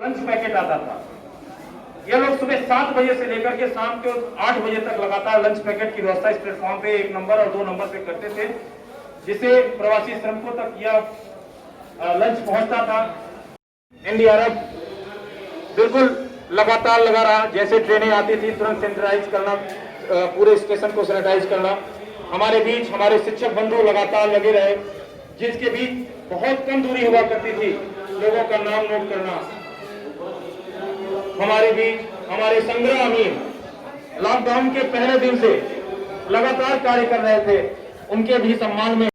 Lunch packet आता था। ये लोग सुबह 7 बजे से लेकर के शाम के 8 बजे तक लगातार लंच पैकेट की व्यवस्था इस प्लेटफॉर्म पे 1 नंबर और 2 नंबर पे करते थे, जिससे प्रवासी श्रमिकों तक यह लंच पहुंचता था। एनडीआरएफ बिल्कुल लगातार लगा रहा, जैसे ट्रेनें आती थी तुरंत सैनिटाइज करना, पूरे स्टेशन को सैनिटाइज करना। हमारे बीच हमारे शिक्षक बंधु लगातार लगे रहे, जिसके बीच बहुत कम दूरी हुआ करती थी लोगों का नाम नोट करना। हमारे बीच हमारे संग्रामी लॉकडाउन के पहले दिन से लगातार कार्य कर रहे थे, उनके भी सम्मान में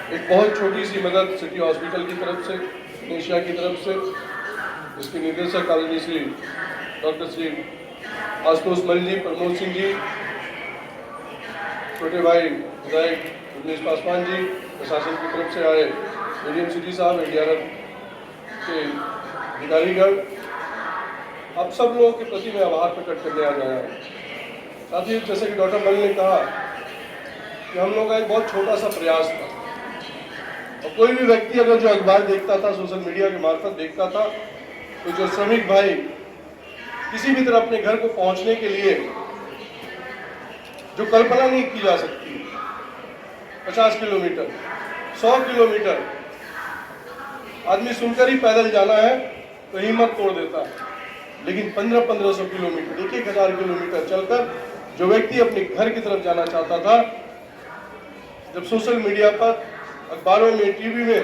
एक बहुत छोटी सी मदद सिटी हॉस्पिटल की तरफ से, एशिया की तरफ से, इसके निदेशक आदरणीय श्री डॉक्टर श्री आशुतोष मलिक जी, प्रमोद सिंह जी, छोटे भाई विधायक रजनीश पासवान जी, प्रशासन की तरफ से आए एडीएम जी साहब, एनडीआरएफ के अधिकारीगण, आप सब लोगों के प्रति मैं आभार प्रकट करने आ गया हूँ। साथ ही जैसे कि डॉक्टर मलिक ने कहा कि हम लोग का एक बहुत छोटा सा प्रयास था, और कोई भी व्यक्ति अगर जो अखबार देखता था, सोशल मीडिया के मार्फत देखता था, तो जो श्रमिक भाई किसी भी तरह अपने घर को पहुंचने के लिए जो कल्पना नहीं की जा सकती, 50 किलोमीटर 100 किलोमीटर आदमी सुनकर ही पैदल जाना है तो हिम्मत तोड़ देता है, लेकिन 1500 किलोमीटर 1000 किलोमीटर चलकर जो व्यक्ति अपने घर की तरफ जाना चाहता था, जब सोशल मीडिया पर, अखबारों में, टीवी में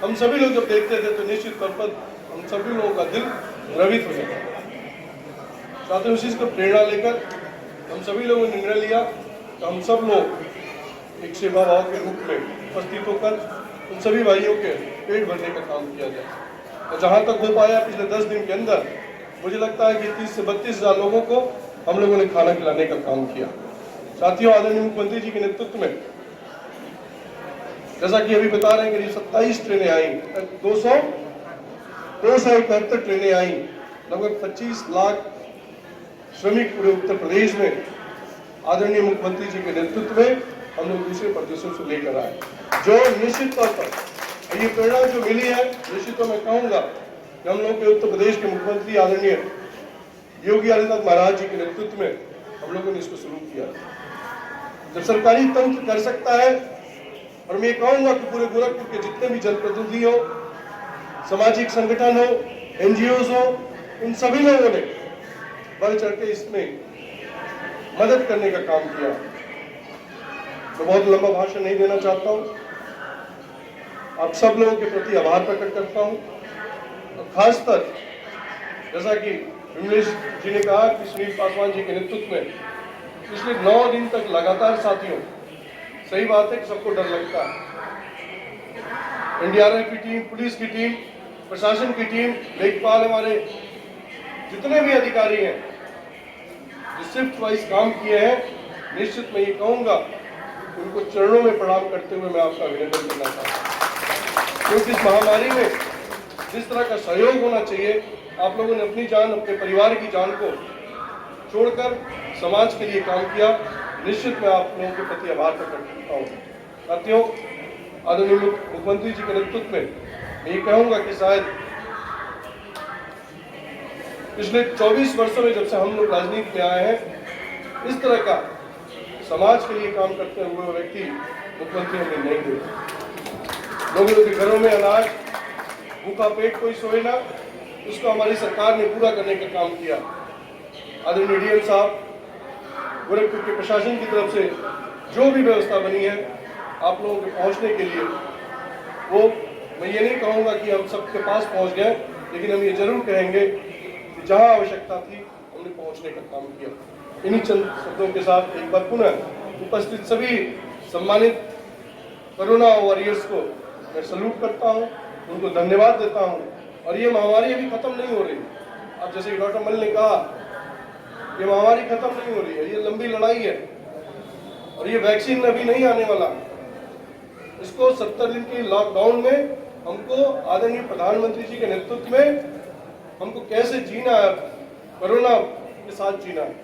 हम सभी लोग जब देखते थे तो निश्चित तौर पर हम सभी लोगों का दिल द्रवित हो जाता था। साथ ही उसी को प्रेरणा लेकर हम सभी लोगों ने निर्णय लिया कि हम सब लोग एक सेवा भाव के रूप में उपस्थित होकर उन सभी भाइयों के पेट भरने का काम किया जाए। और जहाँ तक हो पाया पिछले 10 दिन के अंदर मुझे लगता है कि 30 से 32 हज़ार लोगों को हम लोगों ने खाना खिलाने का काम किया। साथियों, आदरणीय मुख्यमंत्री जी के नेतृत्व में, जैसा कि अभी बता रहे हैं कि 27 ट्रेनें आई, 271 ट्रेनें आई, लगभग 25 लाख श्रमिक पूरे उत्तर प्रदेश में आदरणीय मुख्यमंत्री जी के नेतृत्व में हम लोग दूसरे प्रदेशों से लेकर आए, जो निश्चित तौर पर ये प्रेरणा जो मिली है, निश्चित तो मैं कहूँगा कि हम लोग के उत्तर प्रदेश के मुख्यमंत्री आदरणीय योगी आदित्यनाथ महाराज जी के नेतृत्व में हम लोगों ने इसको शुरू किया। जब सरकारी तंत्र कर सकता है, और मैं कहूँगा कि पूरे गोरखपुर के जितने भी जनप्रतिनिधि हो, सामाजिक संगठन हो, एनजीओज हो, उन सभी लोगों ने बढ़ चढ़ के इसमें मदद करने का काम किया। मैं बहुत लंबा भाषण नहीं देना चाहता हूँ, आप सब लोगों के प्रति आभार प्रकट करता हूँ। और खासकर जैसा कि विमलेश जी ने कहा कि सुनील पासवान जी के नेतृत्व में पिछले 9 दिन तक लगातार, साथियों सही बात है कि सबको डर लगता है, एनडीआरएफ की टीम, पुलिस की टीम, प्रशासन की टीम, लेखपाल, हमारे जितने भी अधिकारी हैं जो शिफ्ट वाइज काम किए हैं, निश्चित मैं ये कहूँगा उनको चरणों में प्रणाम करते हुए मैं आपका अभिनंदन करना चाहता हूँ, क्योंकि इस महामारी में जिस तरह का सहयोग होना चाहिए, आप लोगों ने अपनी जान, अपने परिवार की जान को छोड़कर समाज के लिए काम किया। निश्चित मैं आप लोगों के प्रति आभार प्रकट करता हूँ। साथियों, आदरणीय मुख्यमंत्री जी के नेतृत्व में मैं ये कहूँगा कि शायद पिछले 24 वर्षों में जब से हम लोग राजनीति में आए हैं, इस तरह का समाज के लिए काम करते हुए व्यक्ति मुख्यमंत्री हमने नहीं देखा। लोगों के घरों में अनाज, भूखा पेट कोई सोए ना, उसको हमारी सरकार ने पूरा करने का काम किया। आदरणीय डीएम साहब, गोरखपुर के प्रशासन की तरफ से जो भी व्यवस्था बनी है आप लोगों के पहुंचने के लिए, वो मैं ये नहीं कहूँगा कि हम सबके पास पहुंच गए, लेकिन हम ये जरूर कहेंगे कि जहाँ आवश्यकता थी हमने पहुंचने का काम किया। इन्हीं चंद शब्दों के साथ एक बार पुनः उपस्थित सभी सम्मानित कोरोना वॉरियर्स को मैं सल्यूट करता हूँ, उनको धन्यवाद देता हूँ। और ये महामारी अभी खत्म नहीं हो रही। अब जैसे कि डॉक्टर मलिक ने कहा, ये महामारी खत्म नहीं हो रही है, ये लंबी लड़ाई है, और ये वैक्सीन अभी नहीं आने वाला। इसको 70 दिन की लॉकडाउन में हमको आदरणीय प्रधानमंत्री जी के नेतृत्व में हमको कैसे जीना है, कोरोना के साथ जीना है।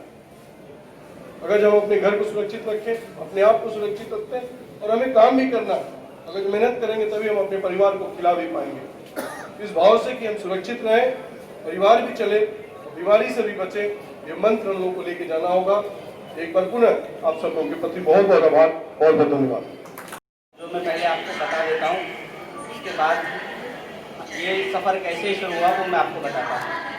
अगर हम अपने घर को सुरक्षित रखें, अपने आप को सुरक्षित रखते हैं, और हमें काम भी करना है, अगर मेहनत करेंगे तभी हम अपने परिवार को खिला भी पाएंगे। इस भाव से कि हम सुरक्षित रहें, परिवार भी चले, बीमारी से भी बचें, ये मंत्र हम लोगों को लेके जाना होगा। एक बार पुनः आप सब लोगों के प्रति बहुत बहुत आभार, बहुत बहुत धन्यवाद। जो मैं पहले आपको बता देता हूँ, उसके बाद ये सफ़र कैसे शुरू हुआ वो मैं आपको बताता हूँ।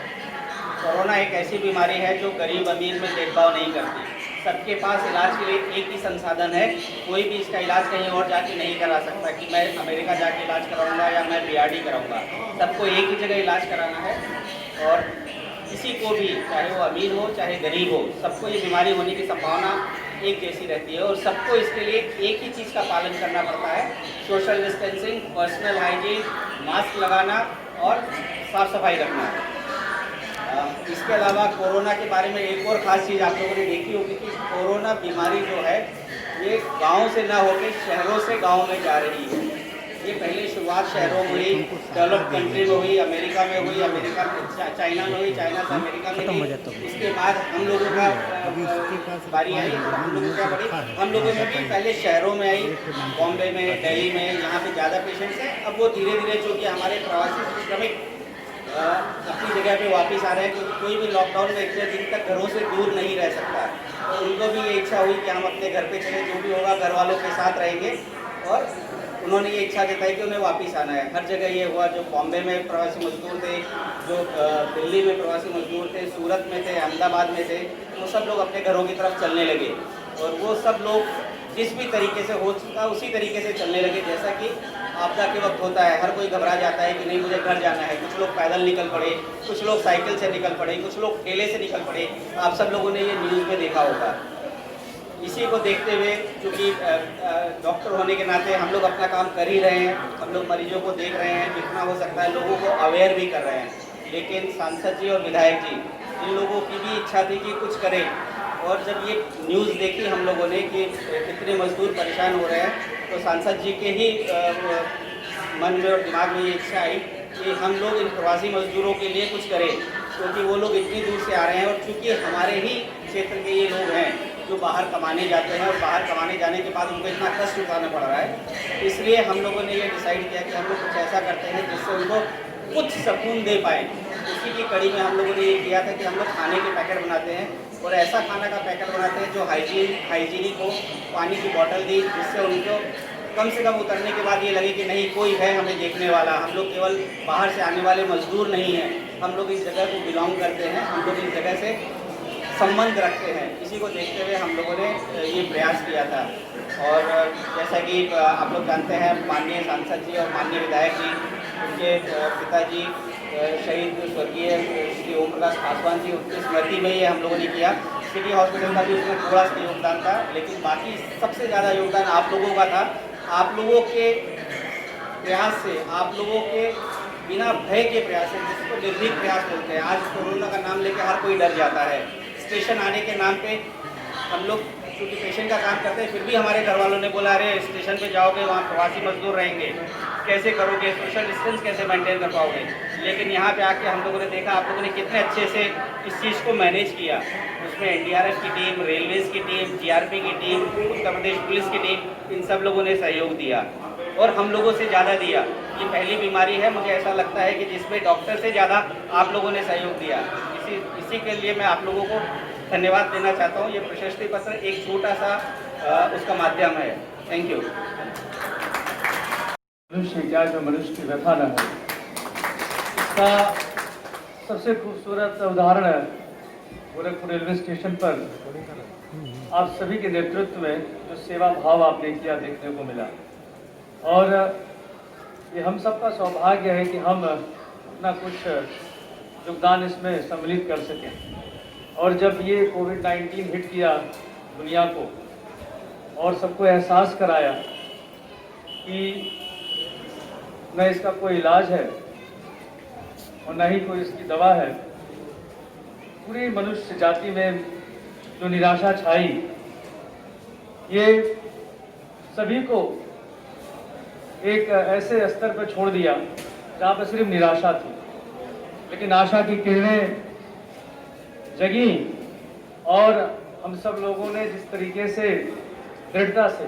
कोरोना एक ऐसी बीमारी है जो गरीब अमीर में भेदभाव नहीं करती। सबके पास इलाज के लिए एक ही संसाधन है। कोई भी इसका इलाज कहीं और जाके नहीं करा सकता कि मैं अमेरिका जाके इलाज कराऊंगा या मैं बीआरडी कराऊंगा। सबको एक ही जगह इलाज कराना है और किसी को भी, चाहे वो अमीर हो चाहे गरीब हो, सबको ये बीमारी होने की संभावना एक जैसी रहती है और सबको इसके लिए एक ही चीज़ का पालन करना पड़ता है। Social distancing, personal hygiene, mask लगाना और साफ सफाई रखना। इसके अलावा कोरोना के बारे में एक और ख़ास चीज़ आप लोगों ने देखी होगी कि कोरोना बीमारी जो है ये गांव से ना होकर शहरों से गांव में जा रही है। ये पहले शुरुआत शहरों में हुई, डेवलप्ड कंट्री में हुई, अमेरिका में हुई, अमेरिका चाइना में हुई, चाइना से अमेरिका में हुई। इसके बाद हम लोगों का बारी आई, हम लोगों क्या बड़ी, हम लोगों में भी पहले शहरों में आई, बॉम्बे में, दिल्ली में, यहाँ पे ज़्यादा पेशेंट्स हैं। अब वो धीरे धीरे चूँकि हमारे प्रवासी श्रमिक अपनी जगह पे वापस आ रहे हैं, क्योंकि कोई भी लॉकडाउन में इतने दिन तक घरों से दूर नहीं रह सकता। तो उनको भी ये इच्छा हुई कि हम अपने घर पे चले, जो भी होगा घर वालों के साथ रहेंगे और उन्होंने ये इच्छा जताई कि उन्हें वापस आना है। हर जगह ये हुआ, जो बॉम्बे में प्रवासी मजदूर थे, जो दिल्ली में प्रवासी मजदूर थे, सूरत में थे, अहमदाबाद में थे, वो सब लोग अपने घरों की तरफ चलने लगे और वो सब लोग जिस भी तरीके से हो चुका उसी तरीके से चलने लगे जैसा कि आपदा के वक्त होता है। हर कोई घबरा जाता है कि नहीं मुझे घर जाना है। कुछ लोग पैदल निकल पड़े, कुछ लोग साइकिल से निकल पड़े, कुछ लोग ठेले से निकल पड़े। आप सब लोगों ने ये न्यूज़ में देखा होगा। इसी को देखते हुए, क्योंकि डॉक्टर होने के नाते हम लोग अपना काम कर ही रहे हैं, हम लोग मरीजों को देख रहे हैं, जितना हो सकता है लोगों को अवेयर भी कर रहे हैं। लेकिन सांसद जी और विधायक जी, इन लोगों की भी इच्छा थी कि कुछ करें और जब ये न्यूज़ देखी हम लोगों ने कि कितने मजदूर परेशान हो रहे हैं, तो सांसद जी के ही मन में और दिमाग में ये इच्छा आई कि हम लोग इन प्रवासी मजदूरों के लिए कुछ करें, क्योंकि वो लोग इतनी दूर से आ रहे हैं और चूँकि हमारे ही क्षेत्र के ये लोग हैं जो बाहर कमाने जाते हैं और बाहर कमाने जाने के बाद उनको इतना कष्ट उठाना पड़ रहा है। इसलिए हम लोगों ने ये डिसाइड किया कि हम लोग कुछ ऐसा करते हैं जिससे उनको कुछ सुकून दे पाएँ। उसी की कड़ी में हम लोगों ने ये किया था कि हम लोग खाने के पैकेट बनाते हैं और ऐसा खाना का पैकेट बनाते हैं जो हाइजीनिक हो। पानी की बोतल दी जिससे उनको कम से कम उतरने के बाद ये लगे कि नहीं कोई है हमें देखने वाला, हम लोग केवल बाहर से आने वाले मजदूर नहीं हैं, हम लोग इस जगह को बिलोंग करते हैं, हम लोग इस जगह से संबंध रखते हैं। इसी को देखते हुए हम लोगों ने ये प्रयास किया था। और जैसा कि आप लोग जानते हैं, माननीय सांसद जी और माननीय विधायक जी, उनके पिताजी शहीद स्वर्गीय श्री ओम प्रकाश पासवान जी, उनकी स्मृति में ये हम लोगों ने किया। सिटी हॉस्पिटल का भी उसमें थोड़ा सा योगदान था, लेकिन बाकी सबसे ज़्यादा योगदान आप लोगों का था। आप लोगों के प्रयास से, आप लोगों के बिना भय के प्रयास से, जिसको निर्भीक प्रयास बोलते हैं। आज कोरोना का नाम लेकर हर कोई डर जाता है। स्टेशन आने के नाम पे हम लोग क्योंकि पेशेंट का काम करते हैं, फिर भी हमारे घर वालों ने बोला अरे स्टेशन पे जाओगे वहाँ प्रवासी मजदूर रहेंगे, कैसे करोगे, सोशल डिस्टेंस कैसे मेंटेन कर पाओगे। लेकिन यहाँ पे आके हम लोगों ने देखा आप लोगों ने कितने अच्छे से इस चीज़ को मैनेज किया। उसमें एनडीआरएफ की टीम, रेलवेज़ की टीम, जीआरपी की टीम, उत्तर प्रदेश पुलिस की टीम, इन सब लोगों ने सहयोग दिया और हम लोगों से ज़्यादा दिया। ये पहली बीमारी है, मुझे ऐसा लगता है कि जिसमें डॉक्टर से ज़्यादा आप लोगों ने सहयोग दिया। इसी के लिए मैं आप लोगों को धन्यवाद देना चाहता हूँ। ये प्रशस्ति पत्र एक छोटा सा उसका माध्यम है। Thank you. मनुष्य क्या जो मनुष्य की व्यथा न है, इसका सबसे खूबसूरत उदाहरण है गोरखपुर रेलवे स्टेशन पर आप सभी के नेतृत्व में जो सेवा भाव आपने किया देखने को मिला। और ये हम सबका सौभाग्य है कि हम अपना कुछ योगदान इसमें सम्मिलित कर सकें। और जब ये कोविड-19 हिट किया दुनिया को और सबको एहसास कराया कि न इसका कोई इलाज है और न ही कोई इसकी दवा है, पूरी मनुष्य जाति में जो निराशा छाई, ये सभी को एक ऐसे स्तर पर छोड़ दिया जहाँ पर सिर्फ निराशा थी। लेकिन आशा की किरणें जगी और हम सब लोगों ने जिस तरीके से दृढ़ता से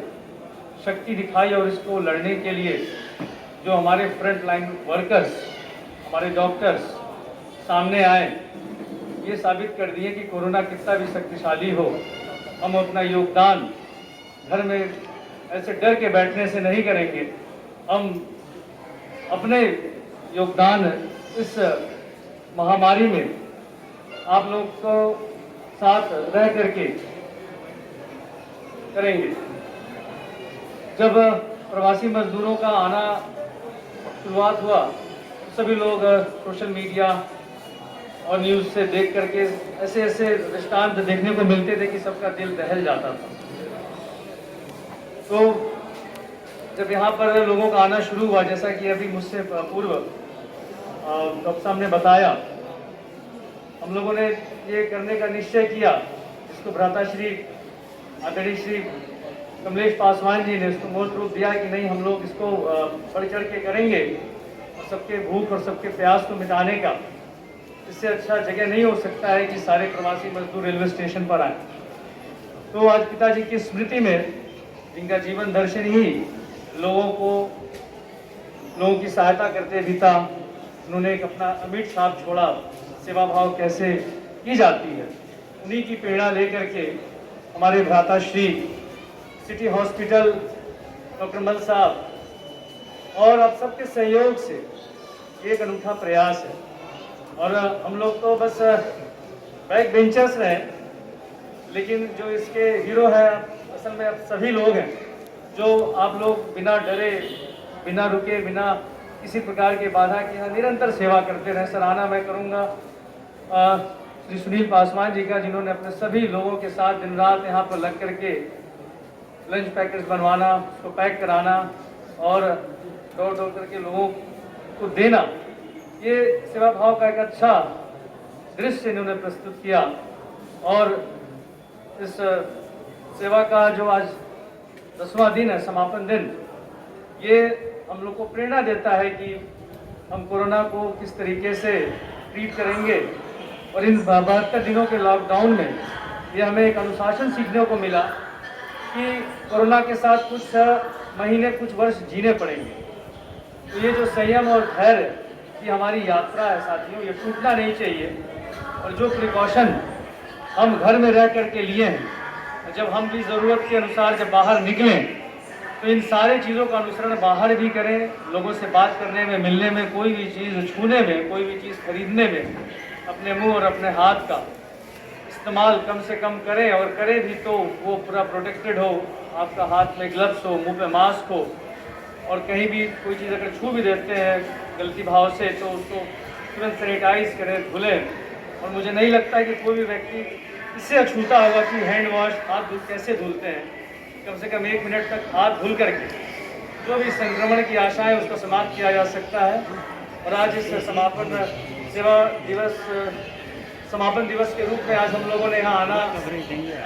शक्ति दिखाई और इसको लड़ने के लिए जो हमारे फ्रंट लाइन वर्कर्स हमारे डॉक्टर्स सामने आए, ये साबित कर दिए कि कोरोना कितना भी शक्तिशाली हो, हम अपना योगदान घर में ऐसे डर के बैठने से नहीं करेंगे। हम अपने योगदान इस महामारी में आप लोग को साथ रह करके करेंगे। जब प्रवासी मजदूरों का आना शुरुआत हुआ, सभी लोग सोशल मीडिया और न्यूज़ से देख करके ऐसे ऐसे दृष्टांत देखने को मिलते थे कि सबका दिल दहल जाता था। तो जब यहाँ पर लोगों का आना शुरू हुआ, जैसा कि अभी मुझसे पूर्व डॉक्टर साहब ने बताया, हम लोगों ने ये करने का निश्चय किया, जिसको भ्राताश्री आदरणीय श्री कमलेश पासवान जी ने इसको मूर्त रूप दिया कि नहीं, हम लोग इसको बढ़ चढ़ के करेंगे और सबके भूख और सबके प्यास को मिटाने का। इससे अच्छा जगह नहीं हो सकता है कि सारे प्रवासी मजदूर रेलवे स्टेशन पर आए। तो आज पिताजी की स्मृति में, जिनका जीवन दर्शन ही लोगों की सहायता करते भी था, उन्होंने एक अपना अमिट छाप छोड़ा, सेवा भाव कैसे की जाती है। उन्हीं की प्रेरणा लेकर के हमारे भ्राताश्री सिटी हॉस्पिटल, डॉक्टर मल साहब और आप सबके सहयोग से एक अनूठा प्रयास है। और हम लोग तो बस बैक बेंचर्स रहे, लेकिन जो इसके हीरो है असल में अब सभी लोग हैं, जो आप लोग बिना डरे, बिना रुके, बिना किसी प्रकार के बाधा के यहाँ निरंतर सेवा करते रहे। सराहना मैं करूँगा श्री सुनील पासवान जी का, जिन्होंने अपने सभी लोगों के साथ दिन रात यहाँ पर लग करके लंच पैकेट्स बनवाना, उसको पैक कराना और दौड़ दौड़ करके लोगों को देना, ये सेवा भाव का एक अच्छा दृश्य इन्होंने प्रस्तुत किया। और इस सेवा का जो आज 10वां दिन है, समापन दिन, ये हम लोग को प्रेरणा देता है कि हम कोरोना को किस तरीके से ट्रीट करेंगे। और इन 72 दिनों के लॉकडाउन में ये हमें एक अनुशासन सीखने को मिला कि कोरोना के साथ कुछ महीने, कुछ वर्ष जीने पड़ेंगे। तो ये जो संयम और धैर्य की हमारी यात्रा है साथियों, ये टूटना नहीं चाहिए। और जो प्रिकॉशन हम घर में रह करके लिए हैं, जब हम भी ज़रूरत के अनुसार जब बाहर निकलें, तो इन सारे चीज़ों का अनुसरण बाहर भी करें। लोगों से बात करने में, मिलने में, कोई भी चीज़ छूने में, कोई भी चीज़ खरीदने में अपने मुंह और अपने हाथ का इस्तेमाल कम से कम करें। और करें भी तो वो पूरा प्रोटेक्टेड हो, आपका हाथ में ग्लव्स हो, मुंह पे मास्क हो, और कहीं भी कोई चीज़ अगर छू भी देते हैं गलती भाव से तो उसको तुरंत सैनिटाइज करें, धुलें। और मुझे नहीं लगता है कि कोई भी व्यक्ति इससे अछूता होगा कि हैंड वॉश, हाथ कैसे धुलते हैं। कम से कम 1 मिनट तक हाथ धुल करके जो भी संक्रमण की आशा है उसको समाप्त किया जा सकता है। और आज इस समापन दिवस के रूप में आज हम लोगों ने यहाँ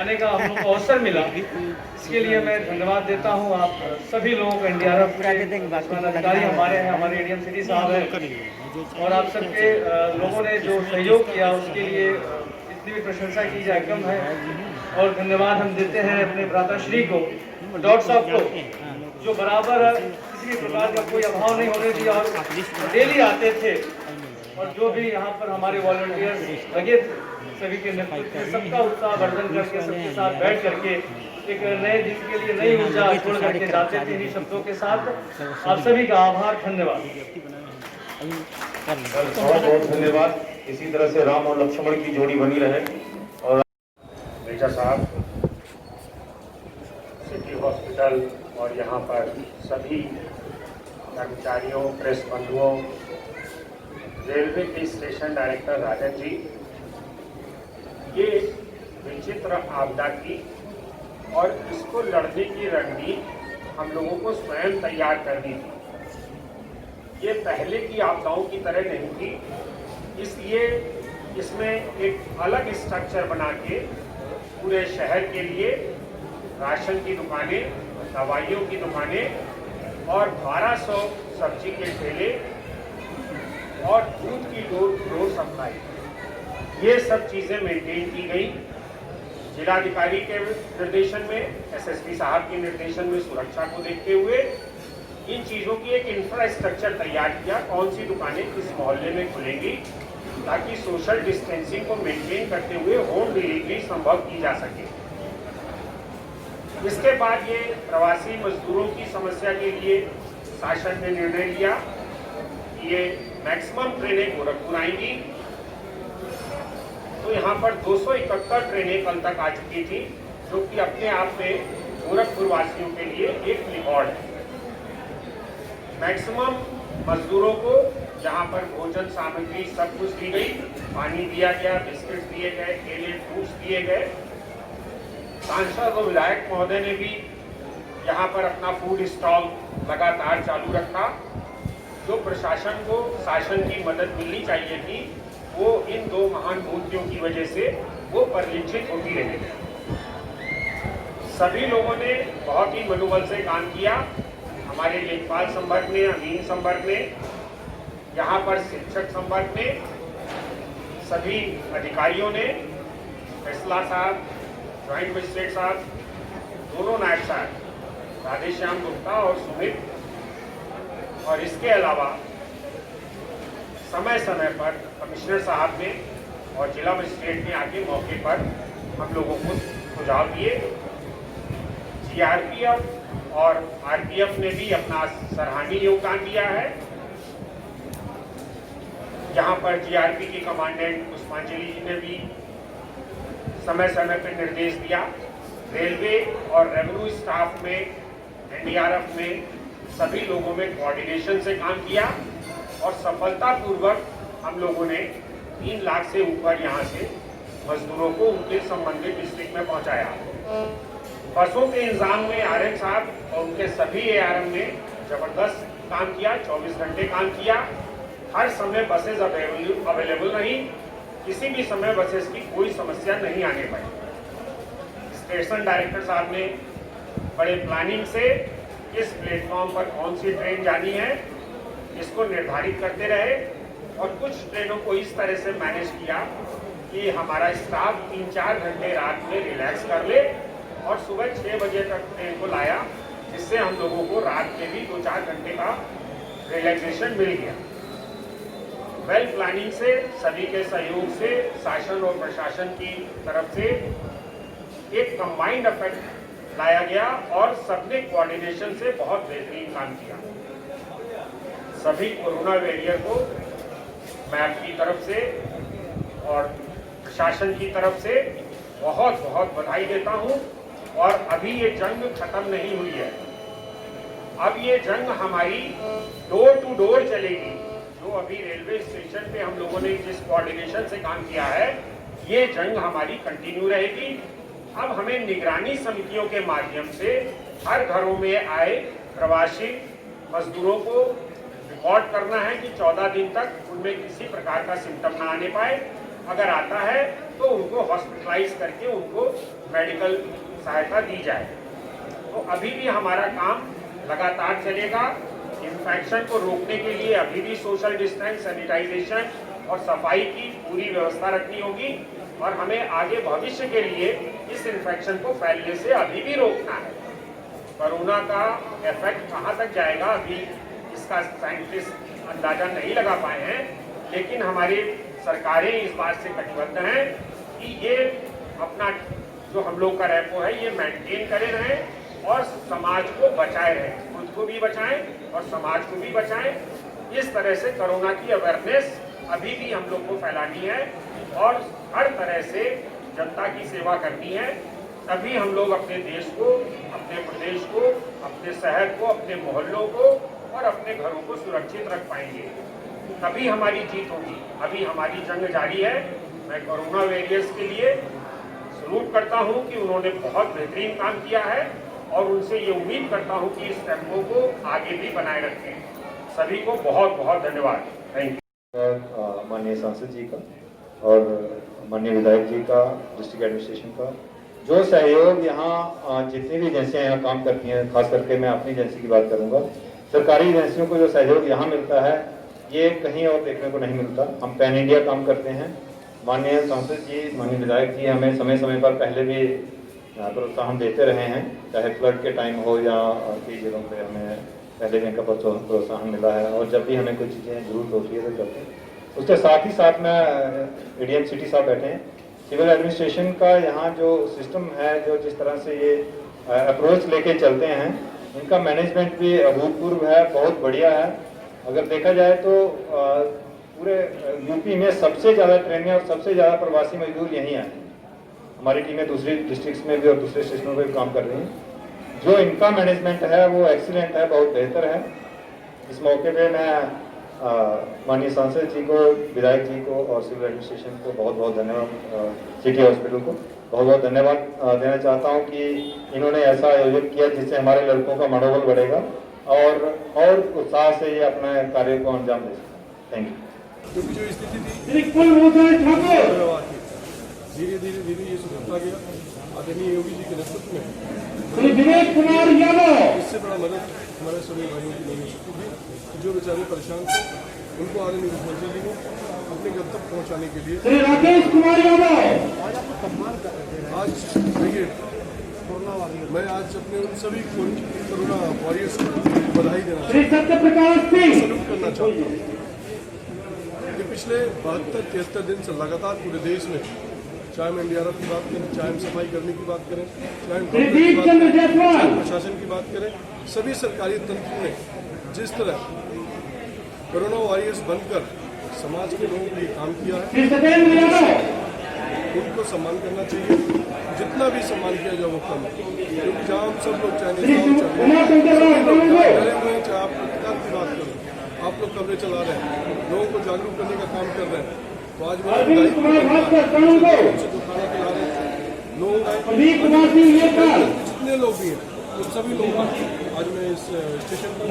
आने का हम लोग को अवसर मिला, इसके लिए मैं धन्यवाद देता हूँ आप सभी लोगों को। NDRF अधिकारी हमारे हैं, हमारे ADM सिटी साहब हैं, और आप सबके लोगों ने जो सहयोग किया उसके लिए जितनी भी प्रशंसा की जाए कम है। और धन्यवाद हम देते हैं अपने भ्राताश्री को, डॉक्टर साहब को, जो बराबर किसी भी प्रकार का कोई अभाव नहीं होने दिया और डेली आते थे। और जो भी यहाँ पर हमारे वॉलंटियर्स लगे थे, सभी के नेतृत्व में सबका उत्साह वर्धन करके, सबके साथ बैठ करके एक नए दिन के लिए नई ऊर्जा छोड़ करके जाते थे। इन्हीं शब्दों के साथ आप सभी का आभार, धन्यवाद। बहुत बहुत धन्यवाद। इसी तरह से राम और लक्ष्मण की जोड़ी बनी रहे। और मेजर साहब, सिटी हॉस्पिटल और यहाँ पर सभी कर्मचारियों, प्रेस बंधुओं, रेलवे के स्टेशन डायरेक्टर राजन जी, ये विचित्र आपदा की और इसको लड़ने की रणनीति हम लोगों को स्वयं तैयार करनी थी। ये पहले की आपदाओं की तरह नहीं थी, इसलिए इसमें एक अलग स्ट्रक्चर बना के पूरे शहर के लिए राशन की दुकानें, दवाइयों की दुकानें और 1200 सब्जी के ठेले और दूध की डोर सप्लाई, ये सब चीज़ें मेंटेन की गई। जिलाधिकारी के निर्देशन में, SSP साहब के निर्देशन में सुरक्षा को देखते हुए इन चीज़ों की एक इंफ्रास्ट्रक्चर तैयार किया, कौन सी दुकानें किस मोहल्ले में खुलेंगी, ताकि सोशल डिस्टेंसिंग को मेंटेन करते हुए होम डिलीवरी संभव की जा सके। इसके बाद ये प्रवासी मजदूरों की समस्या के लिए शासन ने निर्णय लिया कि ये मैक्सिमम ट्रेनें गोरखपुर आएंगी। तो यहाँ पर 271 ट्रेनें कल तक आ चुकी थी, जो कि अपने आप में गोरखपुर वासियों के लिए एक रिकॉर्ड है। मैक्सिमम मजदूरों को यहाँ पर भोजन सामग्री सब कुछ दी गई, पानी दिया गया, बिस्किट दिए गए, केले फ्रूट्स दिए गए। सांसद और विधायक महोदय ने भी यहाँ पर अपना फूड स्टॉल लगातार चालू रखा। जो प्रशासन को शासन की मदद मिलनी चाहिए थी, वो इन दो महान मूर्तियों की वजह से वो परिलक्षित होती रही। सभी लोगों ने बहुत ही मनोबल से काम किया। हमारे लेखपाल संवर्ग ने, अमीन संवर्ग ने, यहाँ पर शिक्षक संवर्ग ने, सभी अधिकारियों ने, फैसला साहब, ज्वाइंट मजिस्ट्रेट साहब, दोनों नायब साहब राधेश्याम गुप्ता और सुमित, और इसके अलावा समय समय पर कमिश्नर साहब ने और जिला मजिस्ट्रेट ने आके मौके पर हम लोगों को सुझाव दिए। जीआरपीएफ और आरपीएफ ने भी अपना सराहनीय योगदान दिया है। यहाँ पर जीआरपी की कमांडेंट पुष्पांजलि जी ने भी समय समय पर निर्देश दिया। रेलवे और रेवेन्यू स्टाफ में, एनडीआरएफ में, सभी लोगों में कोऑर्डिनेशन से काम किया और सफलतापूर्वक हम लोगों ने 3 लाख से ऊपर यहाँ से मजदूरों को उनके संबंधित डिस्ट्रिक्ट में पहुँचाया। बसों के इंतजाम में आरएम साहब और उनके सभी एआरएम ने जबरदस्त काम किया, 24 घंटे काम किया। हर समय बसेज अवेलेबल रही, किसी भी समय बसेस की कोई समस्या नहीं आने पाई। स्टेशन डायरेक्टर साहब ने बड़े प्लानिंग से किस प्लेटफॉर्म पर कौन सी ट्रेन जानी है इसको निर्धारित करते रहे, और कुछ ट्रेनों को इस तरह से मैनेज किया कि हमारा स्टाफ 3-4 घंटे रात में रिलैक्स कर ले और सुबह 6 बजे तक ट्रेन को लाया, जिससे हम लोगों को रात में भी 2-4 घंटे का रिलैक्सेशन मिल गया। वेल प्लानिंग से, सभी के सहयोग से, शासन और प्रशासन की तरफ से एक कंबाइंड इफेक्ट लाया गया और सबने कोऑर्डिनेशन से बहुत बेहतरीन काम किया। सभी कोरोना वॉरियर को मैं अपनी तरफ से और प्रशासन की तरफ से बहुत बहुत बधाई देता हूं। और अभी ये जंग खत्म नहीं हुई है, अब ये जंग हमारी डोर टू डोर चलेगी। जो अभी रेलवे स्टेशन पे हम लोगों ने जिस कोऑर्डिनेशन से काम किया है, ये जंग हमारी कंटिन्यू रहेगी। अब हमें निगरानी समितियों के माध्यम से हर घरों में आए प्रवासी मजदूरों को रिकॉर्ड करना है कि 14 दिन तक उनमें किसी प्रकार का सिम्टम ना आने पाए। अगर आता है तो उनको हॉस्पिटलाइज करके उनको मेडिकल सहायता दी जाए। तो अभी भी हमारा काम लगातार चलेगा। इन्फेक्शन को रोकने के लिए अभी भी सोशल डिस्टेंस, सैनिटाइजेशन और सफाई की पूरी व्यवस्था रखनी होगी, और हमें आगे भविष्य के लिए इस इन्फेक्शन को फैलने से अभी भी रोकना है। कोरोना का इफेक्ट कहाँ तक जाएगा अभी इसका साइंटिस्ट अंदाजा नहीं लगा पाए हैं, लेकिन हमारी सरकारें इस बात से कटिबद्ध हैं कि ये अपना जो हम लोग का रेपो है ये मेंटेन करे रहें और समाज को बचाए रहें, खुद को भी बचाएं और समाज को भी बचाएं। इस तरह से कोरोना की अवेयरनेस अभी भी हम लोग को फैलानी है और हर तरह से जनता की सेवा करनी है। तभी हम लोग अपने देश को, अपने प्रदेश को, अपने शहर को, अपने मोहल्लों को और अपने घरों को सुरक्षित रख पाएंगे। तभी हमारी जीत होगी। अभी हमारी जंग जारी है। मैं कोरोना वॉरियर्स के लिए सलूट करता हूं कि उन्होंने बहुत बेहतरीन काम किया है और उनसे ये उम्मीद करता हूं कि इस टेम्पो को आगे भी बनाए रखें। सभी को बहुत बहुत धन्यवाद। Thank you. माननीय सांसद जी का और माननीय विधायक जी का, डिस्ट्रिक्ट एडमिनिस्ट्रेशन का जो सहयोग यहाँ जितनी भी एजेंसियाँ यहाँ काम करती हैं, खास करके मैं अपनी एजेंसी की बात करूँगा, सरकारी एजेंसियों को जो सहयोग यहाँ मिलता है ये कहीं और देखने को नहीं मिलता। हम पैन इंडिया काम करते हैं। माननीय सांसद जी, माननीय विधायक जी हमें समय समय पर पहले भी प्रोत्साहन देते रहे हैं, चाहे फ्लड के टाइम हो या कई जगहों पे हमें पहले भी इनका प्रोत्साहन मिला है और जब भी हमें कोई चीज़ें जरूरत होती है तो करते हैं। उसके साथ ही साथ में एडीएम सिटी साहब बैठे हैं, सिविल एडमिनिस्ट्रेशन का यहाँ जो सिस्टम है, जो जिस तरह से ये अप्रोच लेके चलते हैं, इनका मैनेजमेंट भी अभूतपूर्व है, बहुत बढ़िया है। अगर देखा जाए तो पूरे यूपी में सबसे ज़्यादा ट्रेनिंग और सबसे ज़्यादा प्रवासी मजदूर यहीं आए हैं। हमारी टीमें दूसरी डिस्ट्रिक्ट्स में भी और दूसरे स्टेशनों पर भी काम कर रही हैं। जो इनका मैनेजमेंट है वो एक्सीलेंट है, बहुत बेहतर है। इस मौके पे मैं माननीय सांसद जी को, विधायक जी को और सिविल एडमिनिस्ट्रेशन को बहुत बहुत धन्यवाद, सिटी हॉस्पिटल को बहुत बहुत धन्यवाद देना चाहता हूं कि इन्होंने ऐसा आयोजन किया जिससे हमारे लड़कों का मनोबल बढ़ेगा और उत्साह से ये अपना कार्य को अंजाम दे सकें। Thank you. क्योंकि जो स्थिति थी धीरे धीरे धीरे ये सुधरता गया आदरणीय योगी जी के नेतृत्व में। विवेक कुमार यादव, इससे बड़ा मदद हमारे सभी भाइयों की नहीं हो सकती थी। जो बेचारे परेशान थे उनको आदरणीय मुख्यमंत्री जी ने अपने गंतव्य पहुंचाने के लिए श्री राकेश कुमार यादव, आज देखिए मैं आज अपने उन सभी कोरोना वॉरियर्स को बधाई देना श्री सत्य प्रकाश सिंह, सल्यूट करना चाहता हूँ कि पिछले 72-73 दिन से लगातार पूरे देश में, चाहे हम एनडीआरएफ की बात करें, चाहे हम सफाई करने की बात करें, चाहे हम प्रशासन की बात करें, सभी सरकारी तंत्र ने जिस तरह कोरोना वॉरियर्स बनकर समाज के लोगों के लिए काम किया है, उनको सम्मान करना चाहिए। जितना भी सम्मान किया जाए वो कम है, क्योंकि जहाँ हम सब लोग चाहे नेता हो, चाहे आप सरकार की बात करें, आप लोग कवरेज चला रहे हैं, लोगों को जागरूक करने का काम कर रहे हैं। तो आज मैं जो खाना खिला रहे हैं लोग, जितने लोग भी हैं उन सभी लोगों को आज मैं इस स्टेशन पर